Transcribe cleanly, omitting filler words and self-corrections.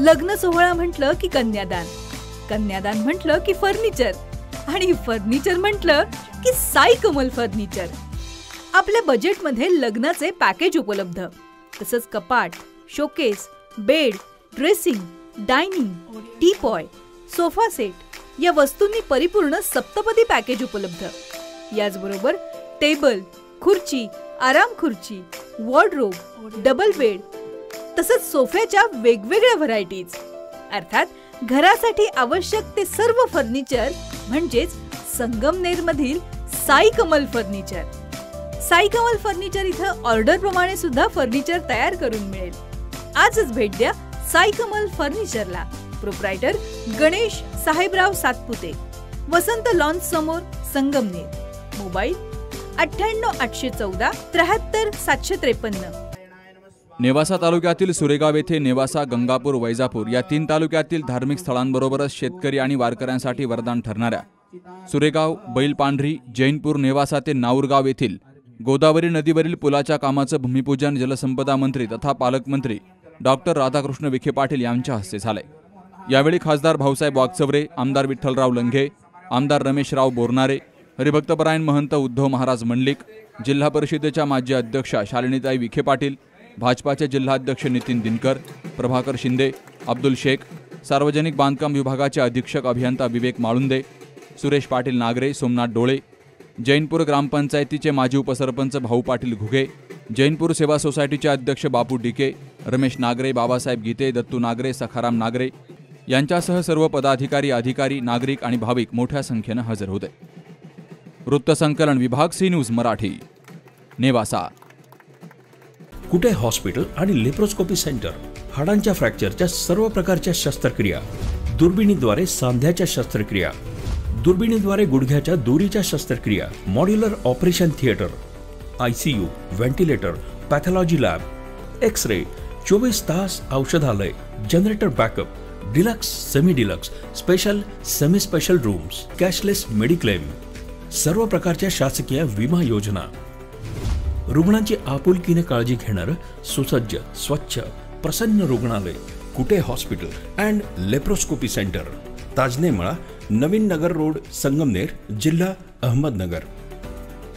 लग्न सोहळा म्हटलं की कन्यादान, कन्यादान म्हटलं की फर्निचर आणि फर्निचर म्हटलं की साई कमल फर्निचर। आपल्या बजेटमध्ये लग्नाचे पॅकेज उपलब्ध, तसंच कपाट, showcase, bed, dressing, dining, teapoy, sofa set या वस्तूंनी परिपूर्ण सप्तपदी पॅकेज उपलब्ध। याचबरोबर टेबल, खुर्ची, आराम खुर्ची, वॉर्डरोब, डबल बेड तसंच सोफ्याच्या वेगवेगळ्या व्हरायटीज, अर्थात घरासाठी आवश्यक ते सर्व फर्निचर म्हणजेच संगमनेर मधील साई कमल फर्निचर। साई कमल फर्निचर इथं ऑर्डर प्रमाणे सुद्धा फर्निचर तयार करून मिळेल। आजच भेट द्या साई कमल फर्निचरला। प्रोप्रायटर गणेश साहेबराव सातपुते, वसंत लॉन्च समोर, संगमनेर। मोबाईल 98 814 73 753। नेवासा तालुक्यातील सुरेगाव येथे नेवासा, गंगापूर, वैजापूर या 3 तालुक्यातील धार्मिक स्थळांबरोबरच शेतकरी आणि वारकऱ्यांसाठी वरदान ठरणाऱ्या सुरेगाव, बैलपांढरी, जैनपूर, नेवासा ते नाऊरगाव येथील गोदावरी नदीवरील पुलाच्या कामाचं भूमिपूजन जलसंपदा मंत्री तथा पालकमंत्री डॉक्टर राधाकृष्ण विखे पाटील यांच्या हस्ते झाले। यावेळी खासदार भाऊसाहेब वागचौरे, आमदार विठ्ठलराव लंघे, आमदार रमेशराव बोरनारे, हरिभक्तपरायण महंत उद्धव महाराज मंडलिक, जिल्हा परिषदेच्या माजी अध्यक्षा शालिनीताई विखे पाटील, भाजपाचे जिल्हाध्यक्ष नितीन दिनकर, प्रभाकर शिंदे, अब्दुल शेख, सार्वजनिक बांधकाम विभागाचे अधीक्षक अभियंता विवेक माळुंदे, सुरेश पाटील नागरे, सोमनाथ डोळे, जैनपूर ग्रामपंचायतीचे माजी उपसरपंच भाऊ पाटील घुगे, जैनपूर सेवा सोसायटीचे अध्यक्ष बापू डिके, रमेश नागरे, बाबासाहेब गीते, दत्तू नागरे, सखाराम नागरे यांच्यासह सर्व पदाधिकारी, अधिकारी, नागरिक आणि भाविक मोठ्या संख्येने हजर होते। वृत्तसंकलन विभाग, सी न्यूज मराठी, नेवासा। कुटे हॉस्पिटल आणि लेप्रोस्कोपी सेंटर, हाडांच्या फ्रॅक्चरच्या सर्व प्रकारच्या शस्त्रक्रिया, दुर्बिणीद्वारे सांध्याच्या शस्त्रक्रिया, दुर्बिणीद्वारे गुडघ्याच्या दोरीच्या शस्त्रक्रिया, modular operation theatre, ICU, ventilator, pathology lab, x ray, 24 तास औषधालय, generator backup, deluxe, semi deluxe, special, semi special rooms, cashless mediclaim, सर्व प्रकारच्या शासकीय विमा योजना, रुग्णांची आपुलकीने काळजी घेणारं सुसज्ज, स्वच्छ, प्रसन्न रुग्णालय, Kute hospital and laparoscopy centre, Tajne Mala, Navin Nagar road, Sangamner, जिल्हा अहमदनगर।